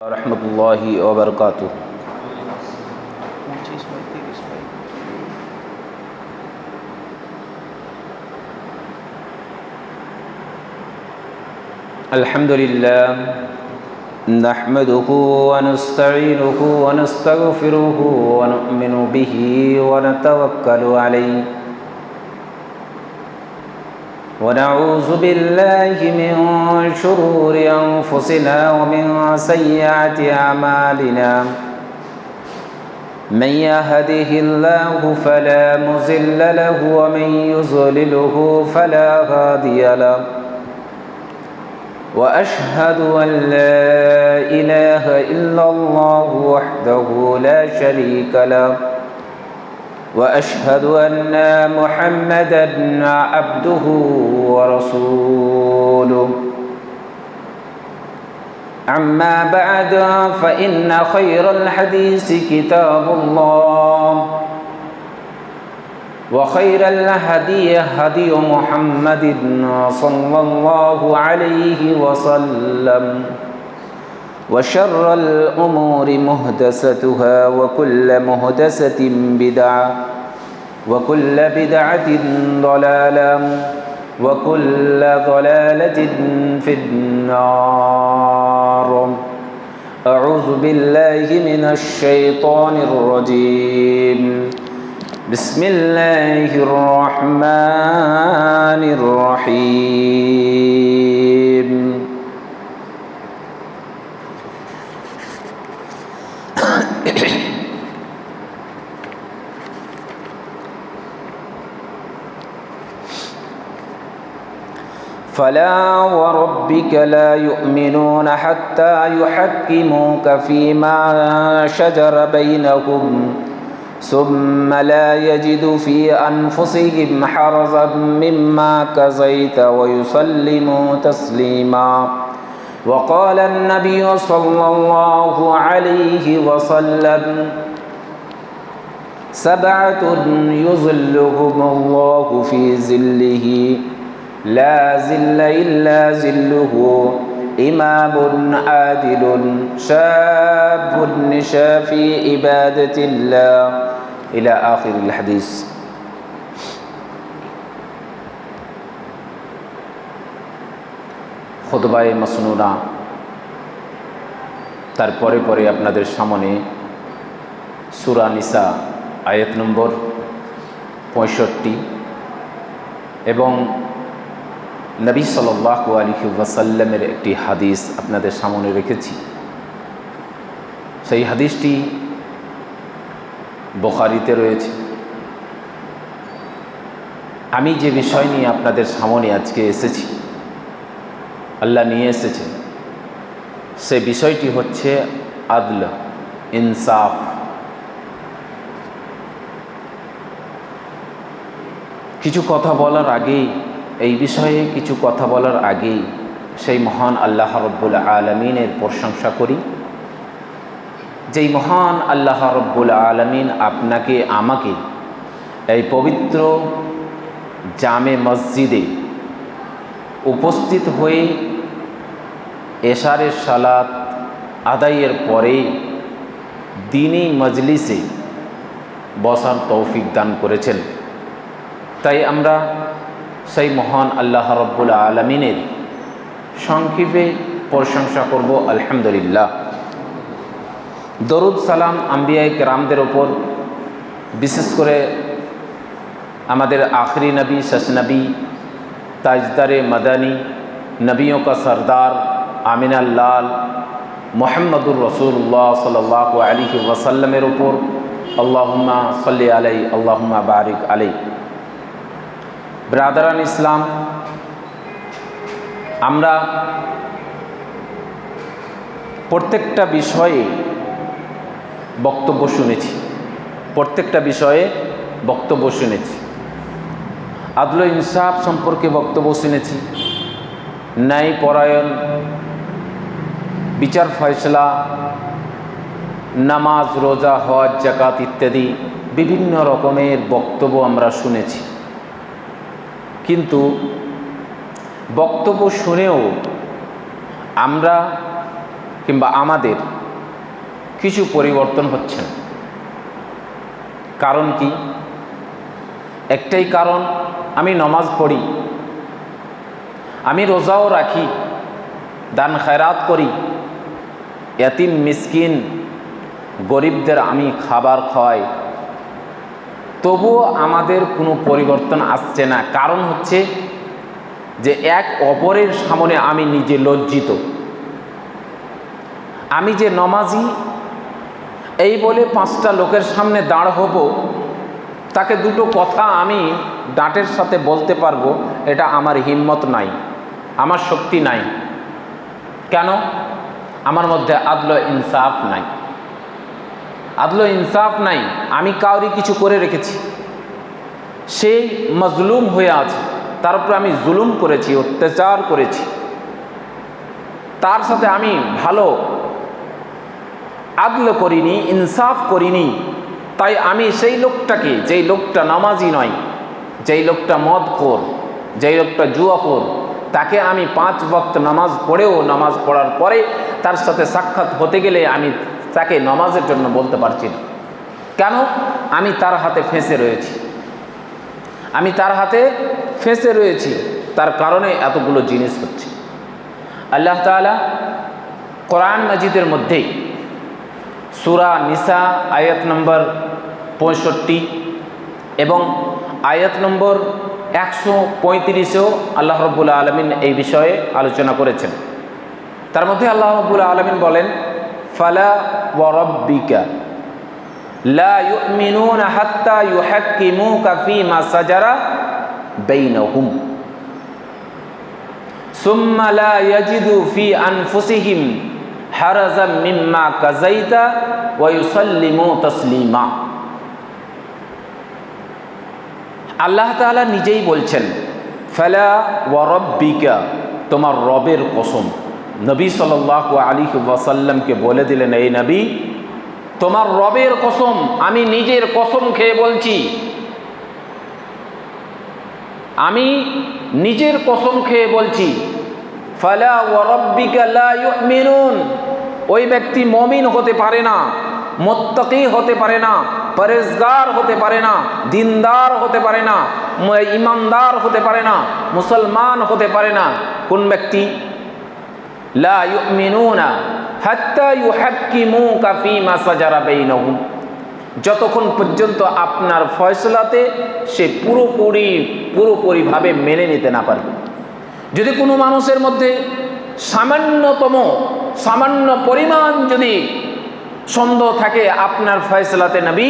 रहमतुल्लाहि व बरकातुहू। अल्हम्दुलिल्लाह नहमदुहु व नस्तईनुहु व नस्तगफिरुहु व नुमिनु बिही व नतवक्कलु अलैहि व नऊज़ु बिल्लाहि मिन शुरूरि अनफुसिना व मिन सय्यिआति अमालिना मन यहदिहिल्लाहु फला मुज़िल्ल लहु व मन युज़लिलहु फला हादिय लहु व अशहदु अन ला इलाहा इल्लल्लाहु वहदहु ला शरीक लहु व अशहदु अन्ना मुहम्मदन अब्दुहु व रसूलुहु। अम्मा बअद फ़इन्न खैरल हदीस किताबुल्लाह व खैरल हदी हदी मुहम्मदिन सल्लल्लाहु अलैहि वसल्लम व शर्रल उमूरि मुहदसतुहा व कुल्ल मुहदसतिन बिदअह व कुल्ल बिदअतिन दलालह व कुल्ल दलालतिन फिन्नार। अऊज़ु बिल्लाहि मिनश शैतानिर रजीम। बिस्मिल्लाहिर रहमानिर रहीम। फला व रब्बिक ला युमिनून हत्ता युहक्किमूक फीमा शजर बैनहुम सुम्मा ला यजिदु फी अनफुसिहिम हरजन मिम्मा क़ज़ैत व युसल्लिमू तस्लीमा। वक़ाल अन्नबिय्यु सल्लल्लाहु अलैहि वसल्लम सबअतुन युज़िल्लुहुमुल्लाहु फी ज़िल्लिही ला ज़िल्ला इल्ला ज़िल्लुहु इमामुन आदिलुन शाबुन नशा फी इबादतिल्लाह इला आखिरिल हदीस। खुतबाए मसनूना तार परे परे आपनादेर सामने सूरा निसा आयत नम्बर 65 एवं नबी सल्लल्लाहु अलैहि वसल्लमेर एकटी हादिस आपनादेर सामने रेखेछि। सेई हादिसटी बुखारीते रयेछे। आमी जे विषय निये आपनादेर सामने आजके एसेछि, आल्लाह निये एसेछेन, से विषयटी होच्छे आदल, इनसाफ। किछु कथा बलार आगेई এই বিষয়ে কিছু কথা বলার আগেই সেই মহান আল্লাহ রব্বুল আলামিনের প্রশংসা করি, যেই মহান আল্লাহ রব্বুল আলামিন আপনাকে আমাকে এই পবিত্র জামে মসজিদে উপস্থিত হয়ে এশারের সালাত আদায়ের পরে দ্বীনি মজলিসে বসার তৌফিক দান করেছেন। তাই আমরা সেই মহান আল্লাহ রব্বুল আলামিনের সংক্ষেপে প্রশংসা করব আলহামদুলিল্লাহ। দরুদ সালাম আম্বিয়ায়ে কেরামদের ওপর, বিশেষ করে আমাদের আখরি নবী, শেষ নবী, তাজদারে মাদানী, নবিयों का सरदार, আমিনা লাল মুহাম্মদুর রাসূলুল্লাহ সাল্লাল্লাহু আলাইহি ওয়াসাল্লামের ওপর আল্লাহুম্মা সাল্লি আলাইহি আল্লাহুম্মা বারিক আলাইহি। ব্রাদারান ইসলাম, আমরা প্রত্যেকটা বিষয়ে বক্তব্য শুনেছি, আদল ইনসাফ সম্পর্কে বক্তব্য শুনেছি, ন্যায় পরায়ণ, বিচার ফয়সলা, নামাজ, রোজা, হজ, যাকাত ইত্যাদি বিভিন্ন রকমের বক্তব্য আমরা শুনেছি। কিন্তু বক্তব্য শুনেও আমরা কিংবা আমাদের কিছু পরিবর্তন হচ্ছে না। কারণ কি? একটাই কারণ, আমি নামাজ পড়ি, আমি রোজাও রাখি, দান খয়রাত করি, ইয়াতিম মিসকিন গরিবদের আমি খাবার খাওয়াই, তবুও আমাদের কোনো পরিবর্তন আসছে না। কারণ হচ্ছে যে এক অপরের সামনে আমি নিজে লজ্জিত। আমি যে নমাজি এই বলে 5টা লোকের সামনে দাঁড় হব, তাকে দুটো কথা আমি ডাঁটের সাথে বলতে পারবো, এটা আমার হিম্মত নাই, আমার শক্তি নাই। কেন? আমার মধ্যে আদল ইনসাফ নাই। আদল ইনসাফ নাই। আমি কাউরি কিছু করে রেখেছি, সেই মজলুম হয়ে আছে, তার উপরে আমি জুলুম করেছি, অত্যাচার করেছি, তার সাথে আমি ভালো আদল করিনি, ইনসাফ করিনি। তাই আমি সেই লোকটাকে, যেই লোকটা নামাজি নয়, যেই লোকটা মদখোর, যেই লোকটা জুয়াখোর, তাকে আমি 5 ওয়াক্ত নামাজ পড়েও, নামাজ পড়ার পরে তার সাথে সাক্ষাৎ হতে গেলে আমি তাকে নামাজের জন্য বলতে পারছি না। কেন? আমি তার হাতে ফেঁসে রয়েছি, আমি তার হাতে ফেঁসে রয়েছি, তার কারণে এতগুলো জিনিস হচ্ছে। আল্লাহ তাআলা কোরআন মাজিদের মধ্যেই সূরা নিসা আয়াত নম্বর 65 এবং আয়াত নম্বর 135-এও আল্লাহ রাব্বুল আলামিন এই বিষয়ে আলোচনা করেছেন। তার মধ্যে আল্লাহ রাব্বুল আলামিন বলেন, ফালা ওয়া রাব্বিকা লা ইউমিনুনা হাত্তা ইউহাক্কিমুকা ফীমা সাজারা বাইনাহুম সুম্মা লা ইয়াজিদু ফি আনফুসিহিম হারাজাম মিম্মা কাযাইতা ওয়া ইউসাল্লিমু তাসলিমা। আল্লাহ তাআলা নিজেই বলছেন, ফালা ওয়া রাব্বিকা, তোমার রবের কসম। নবী সাল্লাল্লাহু আলাইহি ওয়াসাল্লামকে বলে দিলেন, এই নবী, তোমার রবের কসম, আমি নিজের কসম খেয়ে বলছি, আমি নিজের কসম খেয়ে বলছি, ফালা ওয়া রাব্বিকা লা ইউমিনুন, ওই ব্যক্তি মুমিন হতে পারে না, মুত্তাকি হতে পারে না, পরেজগার হতে পারে না, দিনদার হতে পারে না, ইমানদার হতে পারে না, মুসলমান হতে পারে না। কোন ব্যক্তি? লা ইউমিনুনা হাত্তা ইউহাক্কিমুকা ফীমা সাজারা বাইনাহুম, যতক্ষণ পর্যন্ত আপনার ফয়সালাতে সে পুরোপুরিভাবে মেনে নিতে না পারবে। যদি কোনো মানুষের মধ্যে সামান্য পরিমাণ যদি সন্দেহ থাকে আপনার ফয়সালাতে নবী,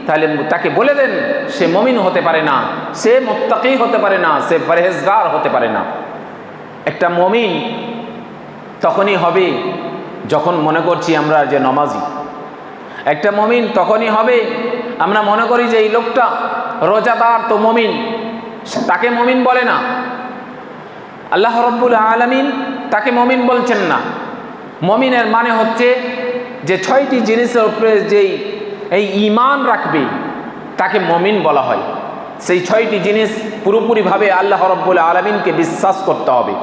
তাহলে তাকে বলে দেন, সে মুমিন হতে পারে না, সে মুত্তাকি হতে পারে না, সে পরহেজগার হতে পারে না। একটা মুমিন তখনই হবে যখন মনে করছি আমরা যে নামাজি। একটা মুমিন তখনই হবে আমরা মনে করি যে এই লোকটা রোজাদার, তো মুমিন, তাকে মুমিন বলে না। আল্লাহ রাব্বুল আলামিন তাকে মুমিন বলছেন না। মুমিনের মানে হচ্ছে যে 6টি জিনিসের উপরে যেই এই ঈমান রাখবে তাকে মুমিন বলা হয়। সেই 6টি জিনিস পুরোপুরিভাবে আল্লাহ রাব্বুল আলামিনকে বিশ্বাস করতে হবে,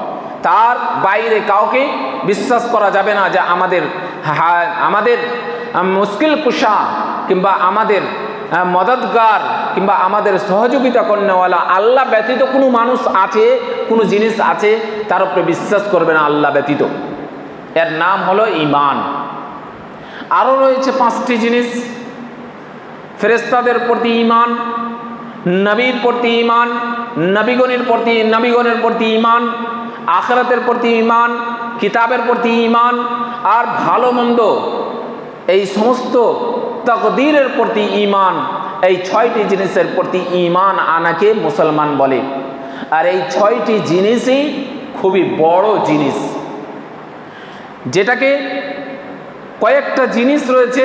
তার বাইরে কাউকে বিশ্বাস করা যাবে না। যে আমাদের মুশকিল কুশা কিংবা আমাদের মদদগার কিংবা আমাদের সহযোগিতা করনেওয়ালা আল্লাহ ব্যতীত কোনো মানুষ আছে, কোনো জিনিস আছে, তার উপরে বিশ্বাস করবে না আল্লাহ ব্যতীত। এর নাম হলো ঈমান। আরও রয়েছে 5টি জিনিস: ফেরেশতাদের প্রতি ঈমান, নবীর প্রতি ঈমান, নবীগণের প্রতি ঈমান, আখিরাতের প্রতি ঈমান, কিতাবের প্রতি ঈমান, আর ভালো মন্দ এই সমস্ত তাকদীরের প্রতি ঈমান। এই 6টি জিনিসের প্রতি ঈমান আনাকে মুসলমান বলে। আর এই 6টি জিনিসই খুবই বড় জিনিস, যেটাকে কয়েকটা জিনিস রয়েছে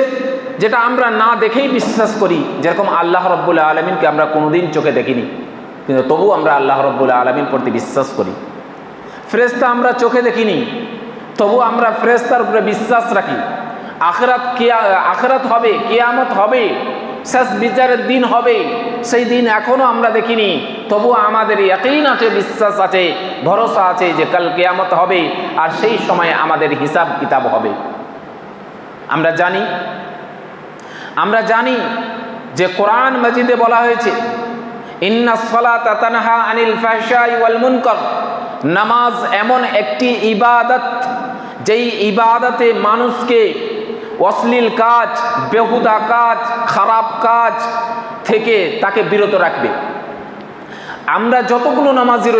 যেটা আমরা না দেখেই বিশ্বাস করি। যেরকম আল্লাহ রাব্বুল আলামিনকে আমরা কোনোদিন চোখে দেখিনি, কিন্তু তবু আমরা আল্লাহ রাব্বুল আলামিন প্রতি বিশ্বাস করি। ফেরেশতা আমরা চোখে দেখিনি, তবু আমরা ফেরেশতার উপরে বিশ্বাস রাখি। আখিরাত হবে, কিয়ামত হবে, শেষ বিচারের দিন হবে, সেই দিন এখনো আমরা দেখিনি, তবু আমাদের ইয়াকিন আছে, বিশ্বাস আছে, ভরসা আছে যে কাল কিয়ামত হবে আর সেই সময় আমাদের হিসাব কিতাব হবে। আমরা জানি যে কোরআন মাজিদে বলা হয়েছে ইন্নাস সালাতা তানহা আনিল ফাহশাই ওয়াল মুনকার, নামাজ এমন একটি ইবাদত যেই ইবাদতে মানুষকে অশ্লীল কাজ, বেহুদা কাজ, খারাপ কাজ থেকে তাকে বিরত রাখবে। আমরা যতগুলো নামাজি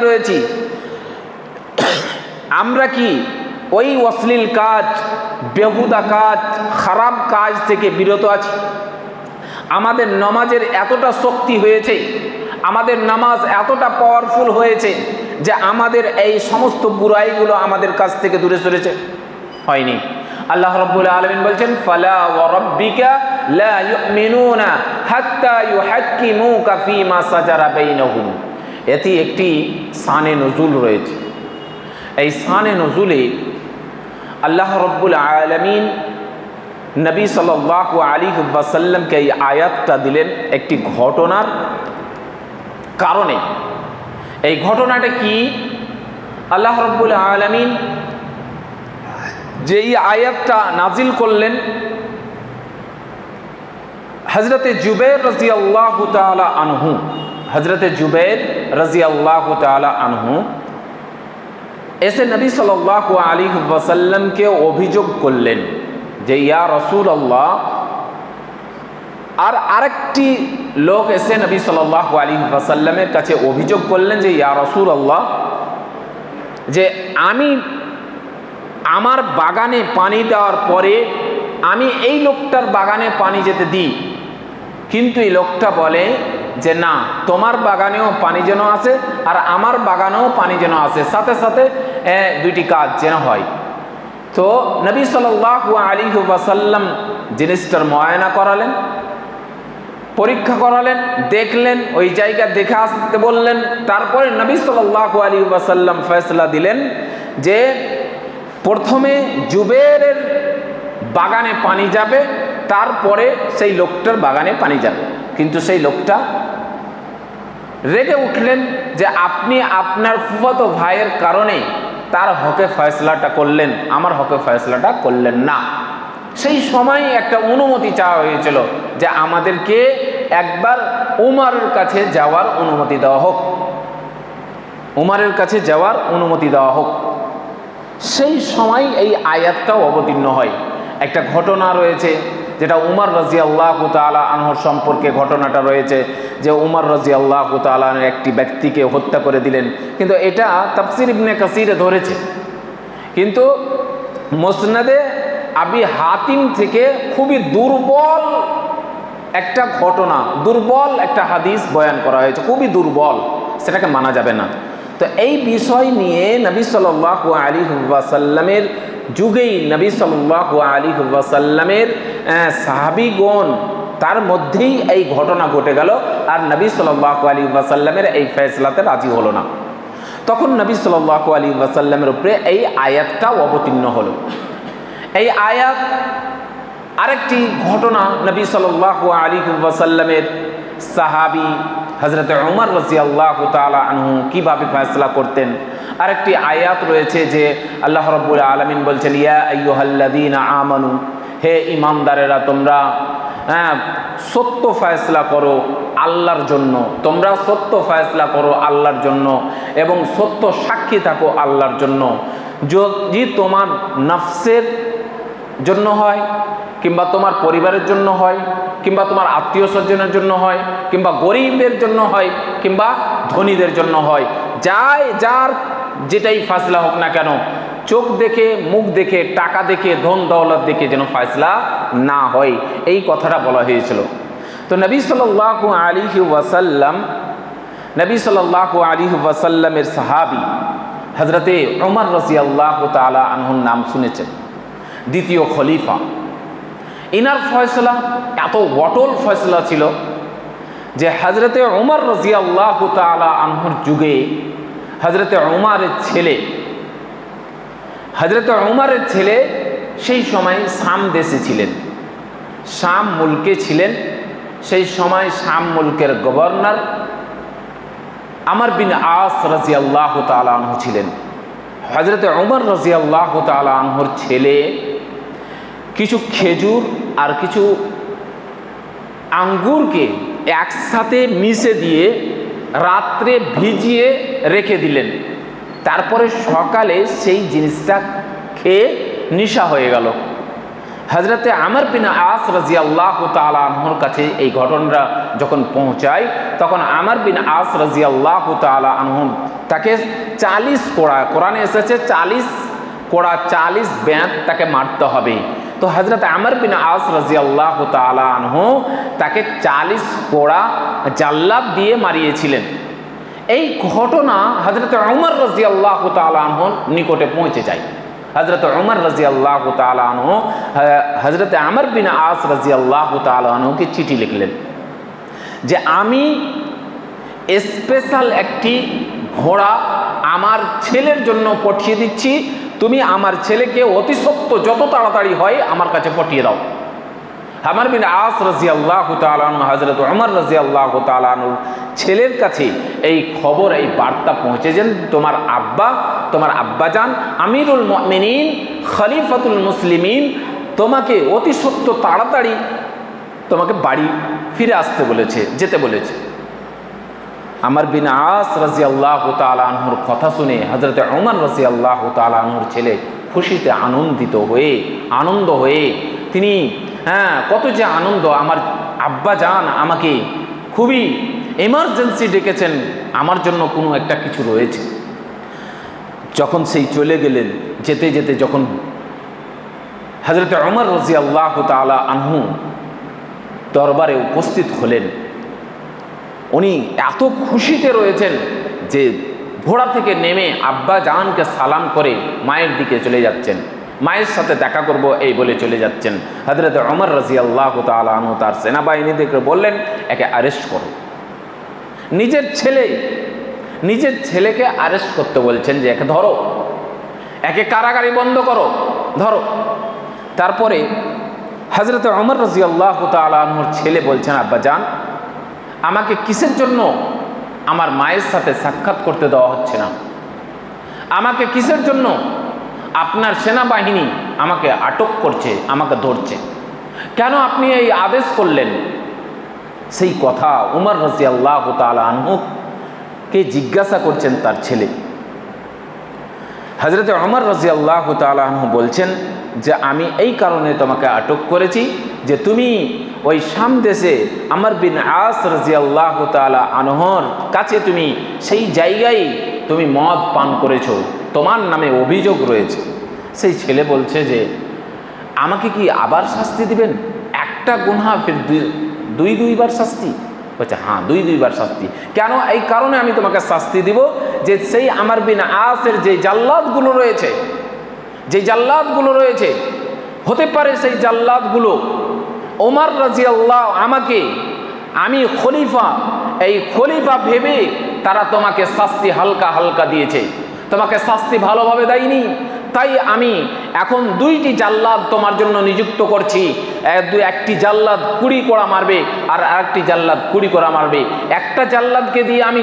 রয়েছি আমরা কি ওই অশ্লীল কাজ, বেহুদা কাজ, খারাপ কাজ থেকে বিরত আছি? আমাদের নামাজের এতটা শক্তি হয়েছে, আমাদের নামাজ এতটা পাওয়ারফুল হয়েছে যে আমাদের এই সমস্ত বুরাইগুলো আমাদের কাছ থেকে দূরে সরেছে? হয়নি। আল্লাহ রাব্বুল আলামিন বলছেন ফালা ওয়া রাব্বিকা লা ইউমিনুনা হাত্তা ইউহাক্কিমুকা ফীমা সাজারা বাইনাহুম। এটি একটি শানে নজুল রয়েছে। এই শানে নজুলে আল্লাহ রাব্বুল আলামিন নবী সাল্লাল্লাহু আলাইহি ওয়াসাল্লামকে এই আয়াতটা দিলেন একটি ঘটনার কারণে। এই ঘটনাটা কি? আল্লাহ রাব্বুল আলামিন যে এই আয়াতটা নাজিল করলেন, হযরতে জুবাইর রাদিয়াল্লাহু তাআলা আনহু, হযরতে জুবাইর রাদিয়াল্লাহু তাআলা আনহু এসে নবী সাল্লাল্লাহু আলাইহি ওয়াসাল্লামকে অভিযোগ করলেন যে ইয়া রাসূলুল্লাহ। আর আরেকটি লোক এসে নবী সাল্লাল্লাহু আলাইহি ওয়াসাল্লামের কাছে অভিযোগ করলেন যে ইয়া রাসূলুল্লাহ, যে আমি আমার বাগানে পানি দেওয়ার পরে আমি এই লোকটার বাগানে পানি যেতে দিই, কিন্তু এই লোকটা বলে যে না, তোমার বাগানেও পানি যেন আসে আর আমার বাগানেও পানি যেন আসে, সাথে সাথে দুইটি কাজ যেন হয়। তো নবী সাল্লাল্লাহু আলাইহি ওয়াসাল্লাম জিনিসটার মুআয়না করালেন, পরীক্ষা করালেন, দেখলেন, ওই জায়গা দেখে আসতে বললেন। তারপরে নবী সাল্লাল্লাহু আলাইহি ওয়াসাল্লাম ফয়সালা দিলেন যে প্রথমে জুবাইরের বাগানে পানি যাবে, তারপরে সেই লোকটার বাগানে পানি যাবে। কিন্তু সেই লোকটা রেগে উঠলেন যে আপনি আপনার ফুফাতো ভাইয়ের কারণে তার হকে ফয়সলাটা করলেন, আমার হকে ফয়সলাটা করলেন না। সেই সময় একটা অনুমতি চাওয়া হয়েছিল যে আমাদেরকে একবার উমরের কাছে যাওয়ার অনুমতি দেওয়া হোক, উমরের কাছে যাওয়ার অনুমতি দেওয়া হোক। সেই সময় এই আয়াতটাও অবতীর্ণ হয়। একটা ঘটনা রয়েছে যেটা উমর রাদিয়াল্লাহু তাআলা আনহুর সম্পর্কে ঘটনাটা রয়েছে, যে উমর রাদিয়াল্লাহু তাআলা একটি ব্যক্তিকে হত্যা করে দিলেন। কিন্তু এটা তাফসীর ইবনে কাসিরে ধরেছে, কিন্তু মুসনাদে আবি হাতিম থেকে খুবই দুর্বল একটা ঘটনা, দুর্বল একটা হাদিস বয়ান করা হয়েছে, খুবই দুর্বল, সেটাকে মানা যাবে না। তো এই বিষয় নিয়ে নবী সাল্লাল্লাহু আলাইহি ওয়াসাল্লামের যুগেই নবী সাল্লাল্লাহু আলাইহি ওয়াসাল্লামের সাহাবীগণ তার মধ্যেই এই ঘটনা ঘটে গেল, আর নবী সাল্লাল্লাহু আলাইহি ওয়াসাল্লামের এই ফয়সালাতে রাজি হলো না। তখন নবী সাল্লাল্লাহু আলাইহি ওয়াসাল্লামের উপরে এই আয়াতটাও অবতীর্ণ হলো। এই আয়াত আরেকটি ঘটনা, নবী সাল্লাল্লাহু আলাইহি ওয়াসাল্লামের সাহাবী হযরত উমর রাদিয়াল্লাহু তাআলা আনহু কিভাবে ফয়সালা করতেন। আরেকটি আয়াত রয়েছে যে আল্লাহ রাব্বুল আলামিন বলছেন ইয়া আইয়ুহাল্লাযীনা আমানু, হে ঈমানদারেরা তোমরা সত্য ফয়সালা করো আল্লাহর জন্য, তোমরা সত্য ফয়সালা করো আল্লাহর জন্য এবং সত্য সাক্ষী থাকো আল্লাহর জন্য। যদি তোমার নফসের জন্য হয়, কিংবা তোমার পরিবারের জন্য হয়, কিংবা তোমার আত্মীয় স্বজনের জন্য হয়, কিংবা গরিবদের জন্য হয়, কিংবা ধনীদের জন্য হয়, যার যেটাই ফয়সালা হোক না কেন, চোখ দেখে, মুখ দেখে, টাকা দেখে, ধন দৌলত দেখে যেন ফয়সালা না হয়, এই কথাটা বলা হয়েছিল। তো নবী সাল্লাল্লাহু আলাইহি ওয়াসাল্লামের সাহাবী হযরতে উমর রাদিয়াল্লাহু তাআলা আনহুর নাম শুনেছেন, দ্বিতীয় খলিফা। ইনার ফয়সালা এত অটল ফয়সালা ছিল যে হযরতে উমর রাদিয়াল্লাহু তাআলা আনহুর যুগে হযরতে উমরের ছেলে সেই সময় শাম দেশে ছিলেন, শাম মুলকে ছিলেন। সেই সময় শাম মুলকের গভর্নর আমর বিন আস রাদিয়াল্লাহু তাআলা আনহু ছিলেন। হযরত ওমর রাদিয়াল্লাহু তাআলা আনহুর ছেলে কিছু খেজুর আর কিছু আঙ্গুরকে একসাথে মিশে দিয়ে রাত্রে ভিজিয়ে রেখে দিলেন। তারপরে সকালে সেই জিনিসটা খেয়ে নেশা হয়ে গেল। হযরতে আমর বিন আস রাদিয়াল্লাহু তাআলা আনহুর কাছে এই ঘটনাটা যখন পৌঁছায়, তখন আমর বিন আস রাদিয়াল্লাহু তাআলা আনহু তাকে 40 কোড়া, কোরআনে এসেছে 40 কোড়া, 40 ব্যাত তাকে মারতে হবে। তো হযরত আমর বিন আস রাদিয়াল্লাহু তাআলা আনহু তাকে 40 কোড়া জাল্লাদ দিয়ে মারিয়েছিলেন। এই ঘটনা হযরত ওমর রাদিয়াল্লাহু তাআলা আনহুর নিকটে পৌঁছে যায়। হযরত ওমর রাদিয়াল্লাহু তাআলা আনহু হযরত আমর বিন আস রাদিয়াল্লাহু তাআলা আনহুকে চিঠি লিখলেন যে আমি স্পেশাল একটি ঘোড়া আমার ছেলের জন্য পাঠিয়ে দিচ্ছি, তুমি আমার ছেলেকে অতি সত্ত্বর যত তাড়াতাড়ি হয় আমার কাছে পাঠিয়ে দাও। আমর বিন আস রাদিয়াল্লাহু তাআলা আনহু হযরত ওমর রাদিয়াল্লাহু তাআলা আনহু ছেলের কাছে এই খবর, এই বার্তা পৌঁছেছেন, তোমার আব্বাজান আমিরুল মুমিনিন খলিফাতুল মুসলিমিন তোমাকে অতি সত্ত্বর তাড়াতাড়ি তোমাকে বাড়ি ফিরে আসতে বলেছে, যেতে বলেছে। আমর বিন আস রাদিয়াল্লাহু তাআলা আনহুর কথা শুনে হযরত ওমর রাদিয়াল্লাহু তাআলা আনহুর ছেলে খুশিতে আনন্দ হয়ে তিনি কত যে আনন্দ, আমার আব্বাজান আমাকে খুবই এমার্জেন্সি ডেকেছেন, আমার জন্য কোনো একটা কিছু রয়েছে। যখন সেই চলে গেলেন, যেতে যেতে যখন হযরত ওমর রাদিয়াল্লাহু তাআলা আনহু দরবারে উপস্থিত হলেন, উনি এত খুশিতে রয়েছেন যে ঘোড়া থেকে নেমে আব্বা জানকে সালাম করে মায়ের দিকে চলে যাচ্ছেন, মায়ের সাথে দেখা করব এই বলে চলে যাচ্ছেন। হযরত ওমর রাদিয়াল্লাহু তাআলা আনহু তার সেনাবাহিনীদেরকে বললেন, একে অ্যারেস্ট করো। নিজের ছেলেকে অ্যারেস্ট করতে বলছেন যে একে ধরো, একে কারাগারে বন্ধ করো, ধরো। তারপরে হযরত ওমর রাদিয়াল্লাহু তাআলা আনহুর ছেলে বলছেন, আব্বা জান আমাকে কিসের জন্য আমার মায়ের সাথে সাক্ষাৎ করতে দেওয়া হচ্ছে না? আমাকে কিসের জন্য আপনার সেনাবাহিনী আমাকে আটক করছে, আমাকে ধরছে? কেন আপনি এই আদেশ করলেন? সেই কথা ওমর রাদিয়াল্লাহু তাআলা আনহুকে জিজ্ঞাসা করছেন তার ছেলে। হযরত ওমর রাদিয়াল্লাহু তাআলা আনহু বলছেন যে আমি এই কারণে তোমাকে আটক করেছি যে তুমি ওই শাম দেশে আমর বিন আস রাদিয়াল্লাহু তাআলা আনহুর কাছে তুমি সেই জায়গায় তুমি মদ পান করেছো, তোমার নামে অভিযোগ রয়েছে। সেই ছেলে বলছে যে আমাকে কি আবার শাস্তি দিবেন? একটা গুনাহ ফির দুইবার শাস্তি? বলছে হ্যাঁ, দুইবার শাস্তি। কেন? এই কারণে আমি তোমাকে শাস্তি দিব যে সেই আমর বিন আসের যে জাল্লাদগুলো রয়েছে হতে পারে সেই জাল্লাদগুলো ওমর রাদিয়াল্লাহু আমাকে, আমি খলিফা, এই খলিফা ভেবে তারা তোমাকে শাস্তি হালকা দিয়েছে, তোমাকে শাস্তি ভালোভাবে দেয়নি। তাই আমি এখন 2টি জাল্লাদ তোমার জন্য নিযুক্ত করছি। একটি জাল্লাদ 20 কোড়া মারবে আর আরেকটি জাল্লাদ 20 কোড়া মারবে। একটা জাল্লাদকে দিয়ে আমি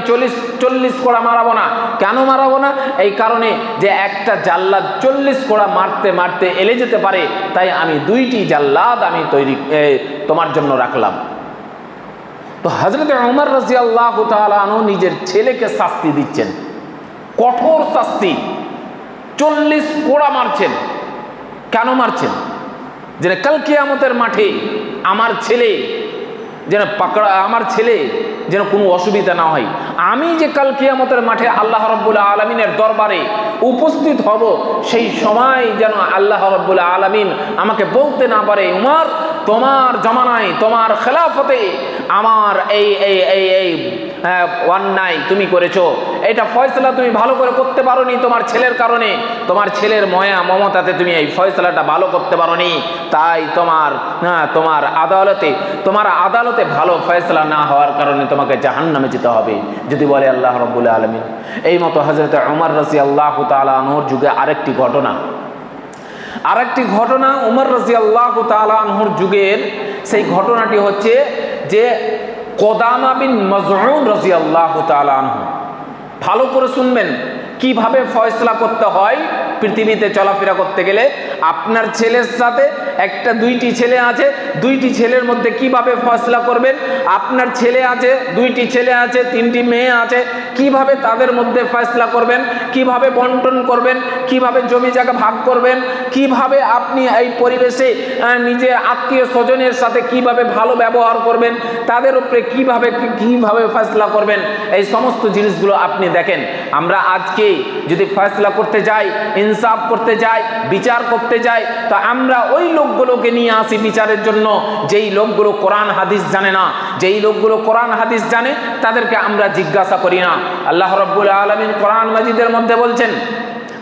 40 কোড়া মারাবো না। কেন মারাবো না? এই কারণে যে একটা জাল্লাদ 40 কোড়া মারতে এলে যেতে পারে, তাই আমি 2টি জাল্লাদ আমি তোমার জন্য রাখলাম। তো হযরত ওমর রাদিয়াল্লাহু তাআলা আনহু নিজের ছেলেকে শাস্তি দিচ্ছেন, কঠোর শাস্তি, 40 কোড়া মারছেন। কেন মারছেন? যেন কাল কিয়ামতের মাঠে আমার ছেলে যেন কোনো অসুবিধা না হয়। আমি যে কাল কিয়ামতের মাঠে আল্লাহ রাব্বুল আলামিনের দরবারে উপস্থিত হব, সেই সময় যেন আল্লাহ রাব্বুল আলামিন আমাকে বলতে না পারে, উমর তোমার জমানায়, তোমার খেলাফতে আমার এই অন্যায় তুমি করেছো, এটা ফয়সালা তুমি ভালো করে করতে পারোনি তোমার ছেলের কারণে, তোমার ছেলের মমতাতে তুমি এই ফয়সালাটা ভালো করতে পারোনি। তাই তোমার আদালতে ভালো ফয়সালা না হওয়ার কারণে তোমাকে জাহান্নামে যেতে হবে, যদি বলে আল্লাহ রাব্বুল আলামিন। এই মতো হযরত ওমর রাদিয়াল্লাহু তাআলা আনহুর যুগে আরেকটি ঘটনা ওমর রাদিয়াল্লাহু তাআলা আনহুর যুগের সেই ঘটনাটি হচ্ছে যে কোদামা বিন মাজউন রাদিয়াল্লাহু তাআলা আনহু, ভালো করে শুনবেন, কিভাবে ফয়সলা করতে হয় পৃথিবীতে চলাফেরা করতে গেলে। আপনার ছেলের সাথে দুইটি ছেলে আছে, দুইটি ছেলের মধ্যে কিভাবে ফয়সলা করবেন। আপনার ছেলে আছে, দুইটি ছেলে আছে, তিনটি মেয়ে আছে, কিভাবে তাদের মধ্যে ফয়সলা করবেন, কিভাবে বন্টন করবেন, কিভাবে জমি জায়গা ভাগ করবেন, কিভাবে আপনি এই পরিবেশে নিজের আত্মীয় স্বজনের সাথে কিভাবে ভালো ব্যবহার করবেন, তাদের উপরে কিভাবে ফয়সলা করবেন, এই সমস্ত জিনিসগুলো আপনি দেখেন। আমরা আজকে যদি ফয়সলা করতে যাই, ইনসাফ করতে যাই, বিচার করতে যাই, তা আমরা ওই লোকগুলোকে নিয়ে আসি বিচারের জন্য যেই লোকগুলো কোরআন হাদিস জানে না। যেই লোকগুলো কোরআন হাদিস জানে তাদেরকে আমরা জিজ্ঞাসা করি না। আল্লাহ রাব্বুল আলামিন কোরআন মাজিদের মধ্যে বলছেন,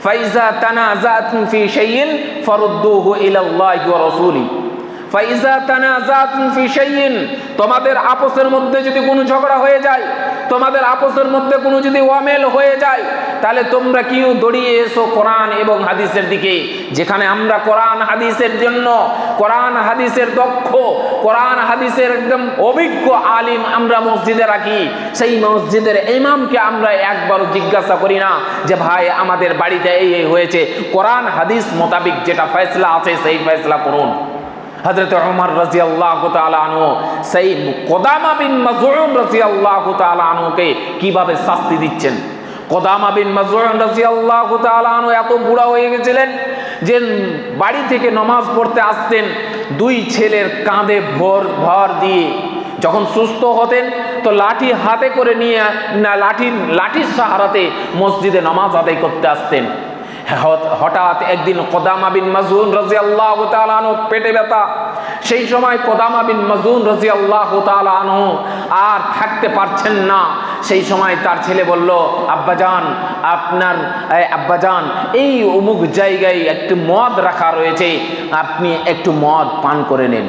ফাইজা তানাজাতুম ফি শাইইন ফারুদ্দুহু ইলাল্লাহি ওয়া রাসূলি। ফাইজা তানাজাতুম ফি শাইইন, তোমাদের আপসের মধ্যে যদি কোনো ঝগড়া হয়ে যায়, তোমাদের আপসের মধ্যে কোনো যদি অমেল হয়ে যায়, তাহলে তোমরা কিউ দড়িয়ে এসো কোরআন এবং হাদিসের দিকে। যেখানে আমরা কোরআন হাদিসের জন্য, কোরআন হাদিসের দক্ষ, কোরআন হাদিসের একদম অভিজ্ঞ আলিম আমরা মসজিদে রাখি, সেই মসজিদের ইমামকে আমরা একবারও জিজ্ঞাসা করি না যে ভাই আমাদের বাড়িতে এই হয়েছে, কোরআন হাদিস মোতাবিক যেটা ফয়সলা আছে সেই ফয়সলা করুন। হযরত ওমর রাদিয়াল্লাহু তাআলা আনহু সেই কুদামা বিন মাজউন রাদিয়াল্লাহু তাআলা আনহুকে কিভাবে শাস্তি দিচ্ছেন। কুদামা বিন মাজউন রাদিয়াল্লাহু তাআলা আনহু এত বুড়া হয়ে গেছিলেন যে বাড়ি থেকে নামাজ পড়তে আসতেন দুই ছেলের কাঁধে ভর দিয়ে। যখন সুস্থ হতেন তো লাঠি হাতে করে নিয়ে লাঠির সাহারাতে মসজিদে নামাজ আদায় করতে আসতেন। হঠাৎ একদিন কুদামা বিন মাজউন রাদিয়াল্লাহু তাআলা আনহু পেটে ব্যথা। সেই সময় কুদামা বিন মাজউন রাদিয়াল্লাহু তাআলা আনহু আর থাকতে পারছেন না। সেই সময় তার ছেলে বলল, আব্বাজান এই অমুক জায়গায় একটু মদ রাখা রয়েছে, আপনি একটু মদ পান করে নেন,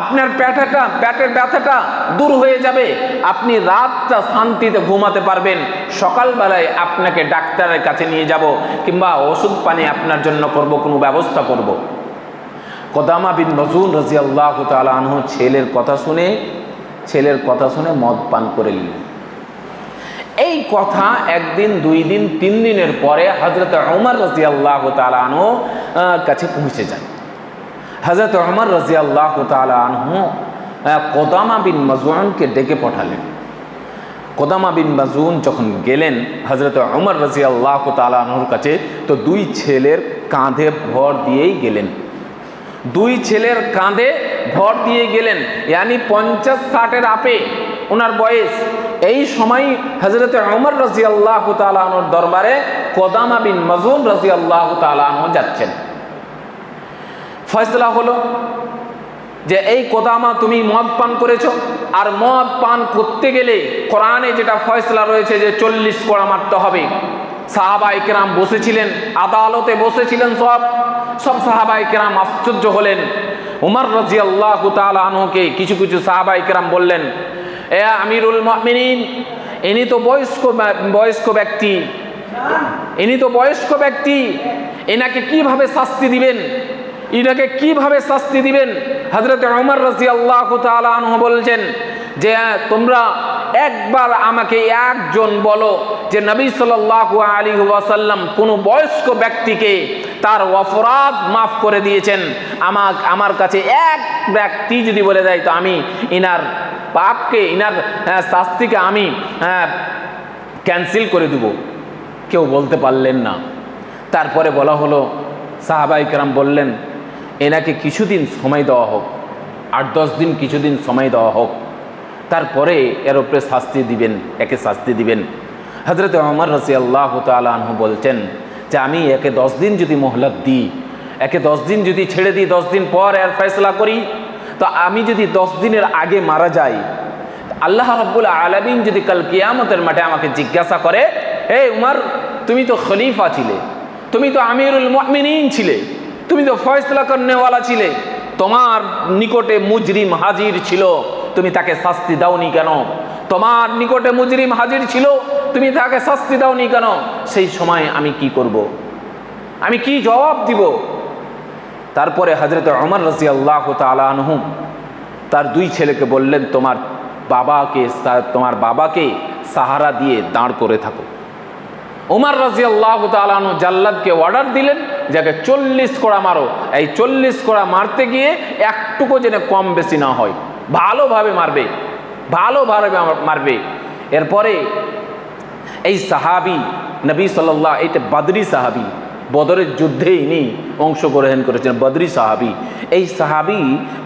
আপনার পেটের ব্যথাটা দূর হয়ে যাবে, আপনি রাতটা শান্তিতে ঘুমাতে পারবেন, সকালবেলায় আপনাকে ডাক্তারের কাছে নিয়ে যাব কিংবা ওষুধ পানি আপনার জন্য করব, কোনো ব্যবস্থা করব। কুদামা বিন মাজউন রাদিয়াল্লাহু তাআলা আনহু ছেলের কথা শুনে মদ পান করে নিলেন। এই কথা একদিন, দুই দিন, তিন দিনের পরে হযরত ওমর রাদিয়াল্লাহু তাআলা আনহু কাছে পৌঁছে যায়। হযরত ওমর রাদিয়াল্লাহু তাআলা আনহু কুদামা বিন মাজউনকে ডেকে পাঠালেন। কুদামা বিন মাজউন যখন গেলেন হযরত ওমর রাদিয়াল্লাহু তাআলা আনহুর কাছে, তো দুই ছেলের কাঁধে ভর দিয়েই গেলেন। দুই ছেলের কাঁধে ভর দিয়ে গেলেন, ইয়ানি 50-60-এর আপে ওনার বয়স। এই সময় হযরত ওমর রাদিয়াল্লাহু তাআলা আনহুর দরবারে কুদামা বিন মাজউন রাদিয়াল্লাহু তাআলা আনহু যাচ্ছেন। ফয়সলা হলো যে এই কুদামা তুমি মদ পান করেছো, আর মদ পান করতে গেলে কোরআনে যেটা ফয়সলা রয়েছে যে 40 কোড়া মারতে হবে। সাহাবায়ে কেরাম বসেছিলেন, আদালতে বসেছিলেন, সব সাহাবায়ে কেরাম আশ্চর্য হলেন। ওমর রাদিয়াল্লাহু তাআলা আনহুকে কিছু সাহাবায়ে কেরাম বললেন, এ আমিরুল মুমিনিন, ইনি তো বয়স্ক ব্যক্তি, এনাকে কিভাবে শাস্তি দিবেন? হযরত ওমর রাদিয়াল্লাহু তাআলা আনহু বলছেন যে তোমরা একবার আমাকে একজন বলো যে নবী সাল্লাল্লাহু আলাইহি ওয়াসাল্লাম কোন বয়স্ক ব্যক্তিকে তার অপরাধ মাফ করে দিয়েছেন। আমার কাছে এক ব্যক্তি যদি বলে দেয় তো আমি ইনার পাপকে, ইনার শাস্তিকে আমি ক্যান্সেল করে দেব। কেউ বলতে পারলেন না। তারপরে বলা হলো, সাহাবায়ে কেরাম বললেন এনাকে কিছুদিন সময় দেওয়া হোক, 8-10 দিন কিছুদিন সময় দেওয়া হোক, তারপরে এর উপরে একে শাস্তি দিবেন। হযরত ওমর রাদিয়াল্লাহু তাআলা আনহু বলছেন যে আমি একে 10 দিন যদি মোহলত দিই, একে 10 দিন যদি ছেড়ে দিই, 10 দিন পর এর ফয়সলা করি, তো আমি যদি 10 দিনের আগে মারা যাই, আল্লাহ রাব্বুল আলামিন যদি কাল কিয়ামতের মাঠে আমাকে জিজ্ঞাসা করে, হে উমর, তুমি তো খলিফা ছিলে, তুমি তো আমিরুল মুমিনিন ছিলে, তুমি তো ফয়সলা করনেওয়ালা ছিলে, তোমার নিকটে মুজরিম হাজির ছিল, তুমি তাকে শাস্তি দাওনি কেন? তোমার নিকটে মুজরিম হাজির ছিল, তুমি তাকে শাস্তি দাওনি কেন? সেই সময় আমি কি করব? আমি কি জবাব দিব? তারপরে হযরত ওমর রাদিয়াল্লাহু তাআলা আনহু তার দুই ছেলেকে বললেন, তোমার বাবাকে সাহারা দিয়ে দাঁড় করে থাকো। ওমর রাদিয়াল্লাহু তাআলা আনহু জাল্লাদকে অর্ডার দিলেন, যাকে 40 কোড়া মারো। এই 40 কোড়া মারতে গিয়ে একটুকু যেন কম বেশি না হয়, ভালোভাবে মারবে, ভালোভাবে মারবে। এরপরে এই সাহাবি নবী সাল্লাল্লাহু, এটা বদরি সাহাবি, বদরের যুদ্ধে ইনি অংশগ্রহণ করেছেন, বদরি সাহাবি। এই সাহাবি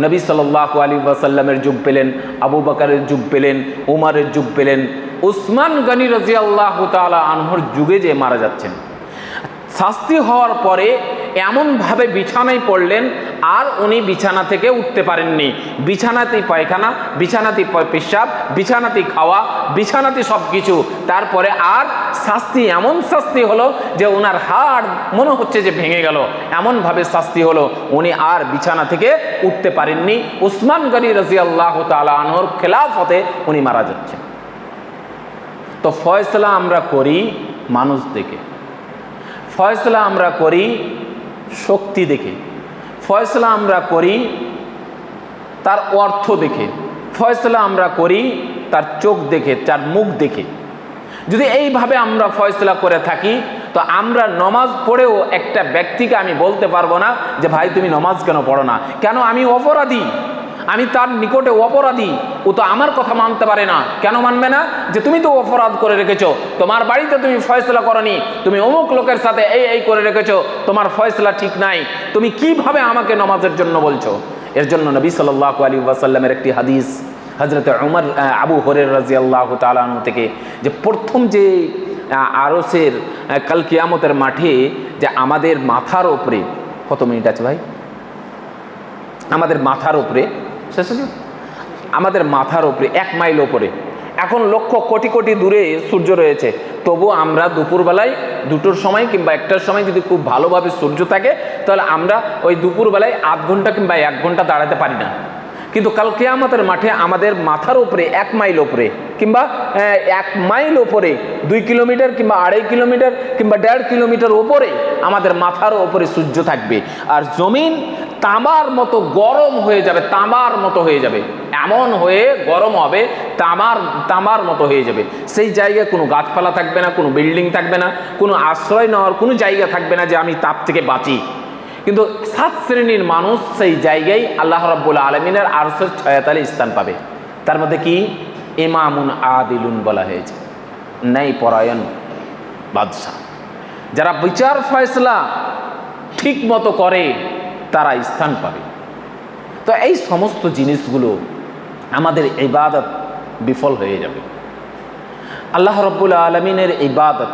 নবী সাল্লাল্লাহু আলাইহি ওয়াসাল্লামের যুগ পেলেন, আবু বকরের যুগ পেলেন, উমরের যুগ পেলেন, উসমান গনি রাদিয়াল্লাহু তাআলা আনহুর যুগে যে মারা যাচ্ছেন। শাস্তি হওয়ার পরে এমনভাবে বিছানায় পড়লেন, আর উনি বিছানা থেকে উঠতে পারেননি। বিছানাতেই পায়খানা, বিছানাতেই পেশাব, বিছানাতেই খাওয়া, বিছানাতেই সব কিছু। তারপরে আর শাস্তি, এমন শাস্তি হলো যে ওনার হাড় মনে হচ্ছে যে ভেঙে গেল, এমনভাবে শাস্তি হলো উনি আর বিছানা থেকে উঠতে পারেননি। উসমান গনি রাদিয়াল্লাহু তাআলা আনহুর খেলাফতে উনি মারা যাচ্ছেন। তো ফয়সালা আমরা করি মানুষ দেখে, ফয়সালা আমরা করি শক্তি দেখে, ফয়সালা আমরা করি তার অর্থ দেখে, ফয়সালা আমরা করি তার চোখ দেখে, তার মুখ দেখে। যদি এইভাবে আমরা ফয়সালা করে থাকি, তো আমরা নমাজ পড়েও একটা ব্যক্তিকে আমি বলতে পারবো না যে ভাই তুমি নমাজ কেন পড়ো না, কেন আমি অপরাধী, আমি তার নিকটে অপরাধী, ও তো আমার কথা মানতে পারে না। কেন মানবে না? যে তুমি তো অপরাধ করে রেখেছো, তোমার বাড়িতে তুমি ফয়সালা করনি, তুমি অমুক লোকের সাথে এই করে রেখেছো, তোমার ফয়সালা ঠিক নাই, তুমি কিভাবে আমাকে নমাজের জন্য বলছো? এর জন্য নবী সাল্লাল্লাহু আলাইহি ওয়াসাল্লামের একটি হাদিস হযরত উমর আবু হুরায়রা রাদিয়াল্লাহু তাআলা আনহু থেকে, যে প্রথম যে আরশের কাল কিয়ামতের মাঠে যে আমাদের মাথার উপরে, কত মিনিট আছে ভাই? আমাদের মাথার উপরে, শেষ হয়েছে, আমাদের মাথার উপরে 1 মাইল ওপরে, এখন লক্ষ কোটি কোটি দূরে সূর্য রয়েছে, তবু আমরা দুপুরবেলায় 2টোর সময় কিংবা 1টার সময় যদি খুব ভালোভাবে সূর্য থাকে, তাহলে আমরা ওই দুপুরবেলায় আধ ঘন্টা কিংবা 1 ঘন্টা দাঁড়াতে পারি না। কিন্তু কাল কিয়ামতের মাঠে আমাদের মাথার উপরে 1 মাইল ওপরে কিংবা 1 মাইল ওপরে, 2 কিলোমিটার কিংবা 2.5 কিলোমিটার কিংবা 1.5 কিলোমিটার ওপরে আমাদের মাথার ওপরে সূর্য থাকবে, আর জমিন তামার মতো গরম হয়ে যাবে, তামার মতো হয়ে যাবে, এমন হয়ে গরম হবে, তামার মতো হয়ে যাবে। সেই জায়গায় কোনো গাছপালা থাকবে না, কোনো বিল্ডিং থাকবে না, কোনো আশ্রয় নেওয়ার কোনো জায়গা থাকবে না যে আমি তাপ থেকে বাঁচি। কিন্তু 7 শ্রেণীর মানুষ সেই জায়গায় আল্লাহ রাব্বুল আলামিনের আরশের ছায়াতলে স্থান পাবে। তার মধ্যে কি? ইমামুন আদিলুন বলা হয়েছে, ন্যায় পরায়ণ বাদশাহ, যারা বিচার ফয়সালা ঠিক মতো করে তারা স্থান পাবে। তো এই সমস্ত জিনিসগুলো আমাদের ইবাদত বিফল হয়ে যাবে। আল্লাহ রাব্বুল আলামিনের ইবাদত,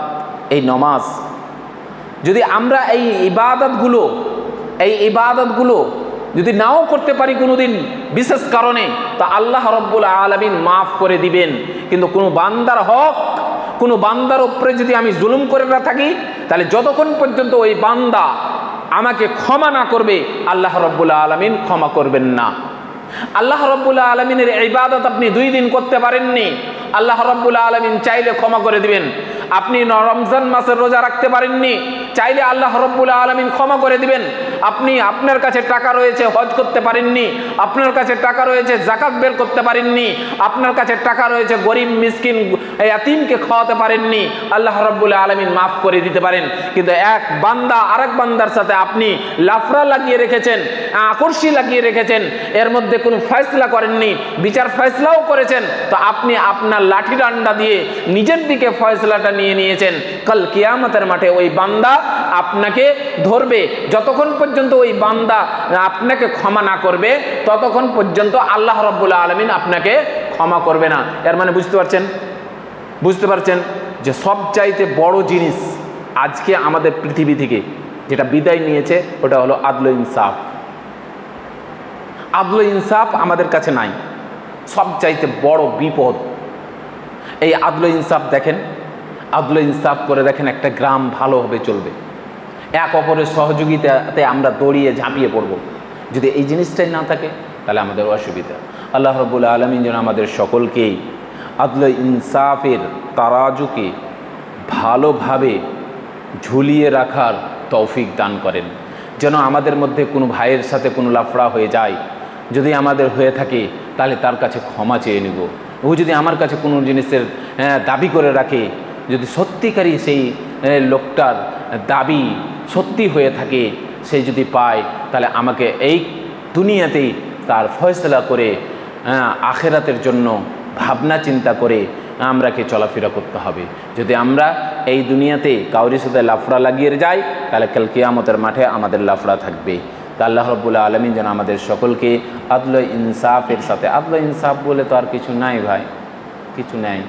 এই নমাজ, যদি আমরা এই ইবাদতগুলো যদি নাও করতে পারি কোনোদিন বিশেষ কারণে, তা আল্লাহ রাব্বুল আলামিন মাফ করে দিবেন। কিন্তু কোনো বান্দার হক, কোনো বান্দার উপরে যদি আমি জুলুম করে না থাকি, তাহলে যতক্ষণ পর্যন্ত ওই বান্দা আমাকে ক্ষমা না করবে, আল্লাহ রাব্বুল আলামিন ক্ষমা করবেন না। আল্লাহ রাব্বুল আলামিনের ইবাদত আপনি 2 দিন করতে পারেননি, আল্লাহ রাব্বুল আলামিন চাইলে ক্ষমা করে দিবেন। আপনি রমজান মাসের রোজা রাখতে পারেননি, চাইলে আল্লাহ রাব্বুল আলামিন ক্ষমা করে দিবেন। আপনি, আপনার কাছে টাকা রয়েছে, হজ করতে পারেননি, আপনার কাছে টাকা রয়েছে, যাকাত বের করতে পারেননি, আপনার কাছে টাকা রয়েছে, গরিব মিসকিন ইয়াতীমকে খাওয়াতে পারেননি, আল্লাহ রাব্বুল আলামিন মাফ করে দিতে পারেন। কিন্তু এক বান্দা আরেক বান্দার সাথে আপনি লাফড়া লাগিয়ে রেখেছেন, আকর্ষি লাগিয়ে রেখেছেন, এর মধ্যে কোনো ফয়সালা করেননি, বিচার ফয়সালাও করেছেন, তো আপনি আপনার লাঠি ডান্ডা দিয়ে নিজের দিকে ফয়সালাটা নিয়ে নিয়েছেন। কাল কিয়ামতের মাঠে ওই বান্দা আপনাকে ধরবে। যতক্ষণ পর্যন্ত ওই বান্দা আপনাকে ক্ষমা না করবে, ততক্ষণ পর্যন্ত আল্লাহ রাব্বুল আলামিন আপনাকে ক্ষমা করবে না। এর মানে বুঝতে পারছেন যে সবচাইতে বড় জিনিস আজকে আমাদের পৃথিবী থেকে যেটা বিদায় নিয়েছে, ওটা হলো আদল ইনসাফ। আদল ইনসাফ আমাদের কাছে নাই, সবচাইতে বড় বিপদ এই আদল ইনসাফ। দেখেন, আদল ইনসাফ করে দেখেন, একটা গ্রাম ভালোভাবে চলবে, এক অপরের সহযোগিতাতে আমরা দৌড়িয়ে ঝাঁপিয়ে পড়ব। যদি এই জিনিসটাই না থাকে, তাহলে আমাদের অসুবিধা। আল্লাহ রাব্বুল আলামিন যেন আমাদের সকলকেই আদল ইনসাফের তারাজুকে ভালোভাবে ঝুলিয়ে রাখার তৌফিক দান করেন। যেন আমাদের মধ্যে কোনো ভাইয়ের সাথে কোনো লাফড়া হয়ে যায়, যদি আমাদের হয়ে থাকে, তাহলে তার কাছে ক্ষমা চেয়ে নেব। ও যদি আমার কাছে কোনো জিনিসের দাবি করে রাখে, যদি সত্যিকারই সেই লোকটার দাবি সত্যি হয়ে থাকে, সে যদি পায়, তাহলে আমাকে এই দুনিয়াতেই তার ফয়সলা করে আখেরাতের জন্য ভাবনা চিন্তা করে আমরাকে চলাফেরা করতে হবে। যদি আমরা এই দুনিয়াতে কাউরির সাথে লাফড়া লাগিয়ে যাই, তাহলে কাল কিয়ামতের মাঠে আমাদের লাফড়া থাকবে। তা আল্লাহ রাব্বুল আলামিন যেন আমাদের সকলকে আদল ইনসাফের সাথে, আদল ইনসাফ বলে তো আর কিছু নাই ভাই, কিছু নাই।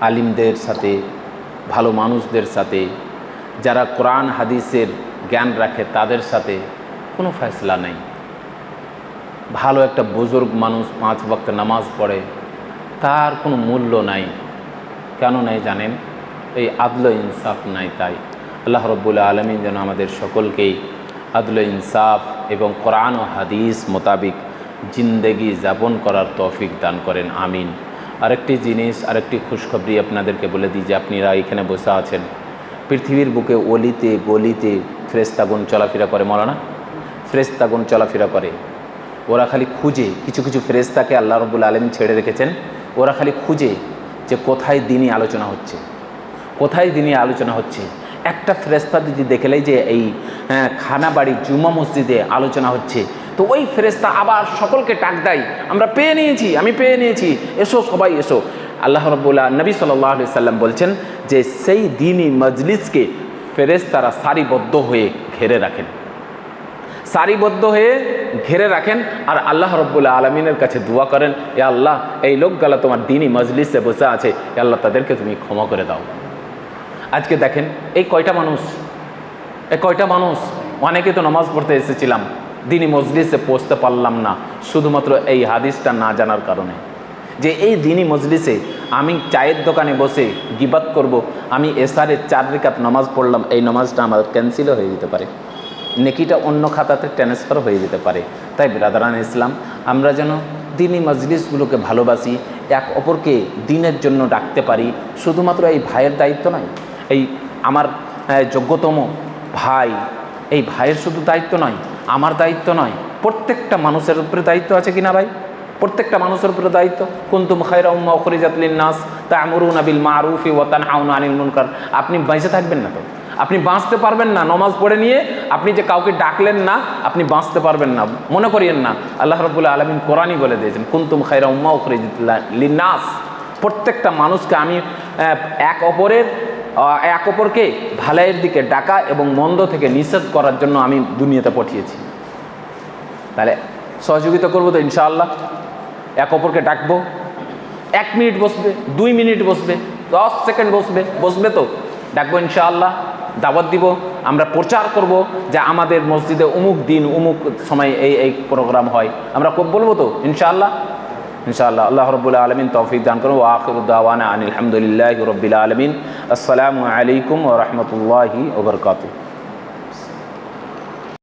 আলিমদের সাথে, ভালো মানুষদের সাথে, যারা কোরআন হাদিসের জ্ঞান রাখে তাদের সাথে কোনো ফয়সলা নেই। ভালো একটা বুজুর্গ মানুষ 5 ওয়াক্ত নামাজ পড়ে, তার কোনো মূল্য নাই। কেন নাই জানেন? এই আদল ইনসাফ নাই। তাই আল্লাহ রাব্বুল আলামিন যেন আমাদের সকলকেই আদল ইনসাফ এবং কোরআন ও হাদিস মোতাবিক জিন্দেগি যাপন করার তৌফিক দান করেন, আমিন। আরেকটি জিনিস, আরেকটি খুশখবরি আপনাদেরকে বলে দিই যে আপনারা এখানে বসে আছেন, পৃথিবীর বুকে অলিতে গলিতে ফেরেশতাগণ চলাফেরা করে। মৌলানা, ফেরেশতাগণ চলাফেরা করে। ওরা খালি খুঁজে, কিছু কিছু ফেরেশতাকে আল্লাহ রাব্বুল আলামিন ছেড়ে রেখেছেন, ওরা খালি খুঁজে যে কোথায় দিনই আলোচনা হচ্ছে, কোথায় দিনই আলোচনা হচ্ছে। একটা ফেরেশতা যদি দেখলেই যে এই খানাবাড়ি জুমা মসজিদে আলোচনা হচ্ছে, তো ওই ফেরেশতা আবার সকলকে ডাক দেয়, আমরা পেয়ে নিয়েছি, আমি পেয়ে নিয়েছি, এসো সবাই এসো। আল্লাহ রাব্বুল নবী সাল্লাল্লাহু আলাইহি সাল্লাম বলছেন যে সেই দিনই মজলিসকে ফেরেশতারা সারিবদ্ধ হয়ে ঘিরে রাখেন, সারিবদ্ধ হয়ে ঘিরে রাখেন, আর আল্লাহ রাব্বুল আলামিনের কাছে দোয়া করেন, এ আল্লাহ, এই লোকগুলা তোমার দিনই মজলিসে বসে আছে, এ আল্লাহ তাদেরকে তুমি ক্ষমা করে দাও। আজকে দেখেন এই কয়টা মানুষ, অনেকে তো নামাজ পড়তে এসেছিলাম, দিনই মজলিসে পৌঁছতে পারলাম না, শুধুমাত্র এই হাদিসটা না জানার কারণে। যে এই দিনই মজলিসে আমি চায়ের দোকানে বসে গিবাত করব, আমি এশারের 4 রাকাত নামাজ পড়লাম, এই নামাজটা আমার ক্যান্সেলও হয়ে যেতে পারে, নেকিটা অন্য খাতাতে ট্রান্সফার হয়ে যেতে পারে। তাই ব্রাদারান ইসলাম, আমরা যেন দিনই মজলিসগুলোকে ভালোবাসি, এক অপরকে দিনের জন্য ডাকতে পারি। শুধুমাত্র এই ভাইয়ের দায়িত্ব নয়, এই আমার যোগ্যতম ভাই, এই ভাইয়ের শুধু দায়িত্ব নয়, আমার দায়িত্ব নয়, প্রত্যেকটা মানুষের উপরে দায়িত্ব আছে কিনা ভাই? প্রত্যেকটা মানুষের উপরে দায়িত্ব। কুনতুম খায়রা উম্মাহ উখরিজাত লিন-নাস তা'মুরুনা বিল মা'রুফি ওয়া তানহাউনা আনিল মুনকার। আপনি বেঁচে থাকবেন না, তো আপনি বাঁচতে পারবেন না। নমাজ পড়ে নিয়ে আপনি যে কাউকে ডাকলেন না, আপনি বাঁচতে পারবেন না, মনে করিয়েন না। আল্লাহ রাব্বুল আলামিন কোরআনই বলে দিয়েছেন, কুনতুম খায়রা উম্মাহ উখরিজাত লিন-নাস। প্রত্যেকটা মানুষকে আমি এক অপরকে ভালাইয়ের দিকে ডাকা এবং মন্দ থেকে নিষেধ করার জন্য আমি দুনিয়াতে পাঠিয়েছি। তাহলে সহযোগিতা করবো তো ইনশাআল্লাহ, এক অপরকে ডাকবো। 1 মিনিট বসবে, 2 মিনিট বসবে, 10 সেকেন্ড বসবে তো ডাকবো ইনশাআল্লাহ। দাওয়াত দিব, আমরা প্রচার করব যে আমাদের মসজিদে অমুক দিন অমুক সময় এই প্রোগ্রাম হয়, আমরা বলবো তো ইনশাআল্লাহ। আল্লাহ রাব্বুল আলামিন তৌফিক দান করুন। ওয়া আখিরু দাওয়ানা আনিল হামদুলিল্লাহি রাব্বিল আলামিন। আসসালামু আলাইকুম ওয়া রাহমাতুল্লাহি ওয়া বারাকাতুহু।